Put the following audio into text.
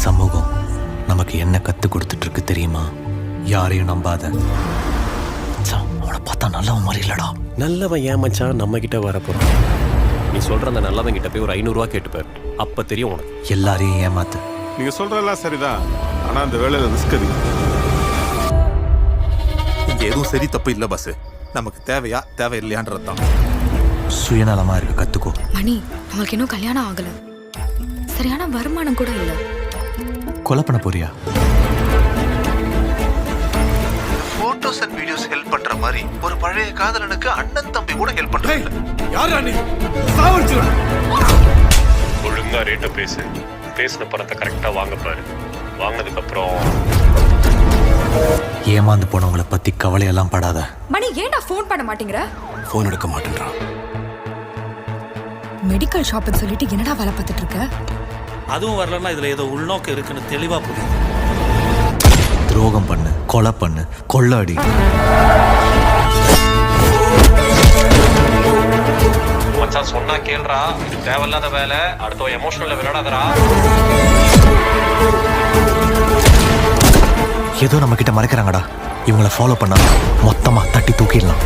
சமூகம் நமக்கு என்ன கத்து கொடுத்துட்டு இருக்கு தெரியுமா? யாரையும் நம்பாத. அவனை பார்த்தா நல்லவன் மாதிரி இல்லடா. நல்லவன் ஏன் மச்சான் நம்ம கிட்ட வரப்போறான்? நீ சொல்ற அந்த நல்லவன் கிட்ட போய் ஒரு 500 ரூபா கேட்டுப்பார், அப்ப தெரியும் உனக்கு. எல்லாரையும் ஏமாத்து. நீங்க சொல்றதெல்லாம் சரிதான், ஆனா அந்த வேலையில ரிஸ்க் அதிகம். இங்க எதுவும் சரி தப்பு இல்ல பாஸ், நமக்கு தேவையா தேவையில்லையான்றது தான். சுயநலமா இருக்க கத்துக்கோ. மணி, அவங்களுக்கு இன்னும் கல்யாணம் ஆகல, சரியான வருமானம் கூட இல்ல. கொலை பண்ண போறியா? போட்டோஸ் அண்ட் வீடியோஸ் ஹெல்ப் பண்ற மாதிரி ஒரு பழைய காதலனுக்கு அண்ணன் தம்பி கூட ஹெல்ப் பண்றாங்க. யாரா நீ? சாவடிச்சுடா. ஒழுங்கா ரேட்டை பேசு, பேசின பணத்தை கரெக்டா வாங்க பாரு. வாங்கினதுக்கு அப்புறம் ஏமாந்து போனவங்களை பத்தி கவலையெல்லாம் படாத. மணி, ஏன்டா ஃபோன் பண்ண மாட்டேங்கிற? போன் எடுக்க மாட்டேன்றான். மெடிக்கல் ஷாப்னு சொல்லிட்டு என்னடா வேலை பார்த்துட்டு இருக்க? அதுவும் வரலன்னா இதுல ஏதோ உள்நோக்கம் இருக்குன்னு தெளிவா புரியுது. துரோகம் பண்ணு, கொலை பண்ணு, கொள்ளடி. மச்சான் சொன்னா கேள்றா, இது தேவையில்லாத வேலை. அடுத்த எமோஷனல்ல விளையாடாதரா. ஏதோ நம்ம கிட்ட மறைக்கிறாங்கடா. இவங்களை ஃபாலோ பண்ணா மொத்தமா தட்டி தூக்கிடலாம்.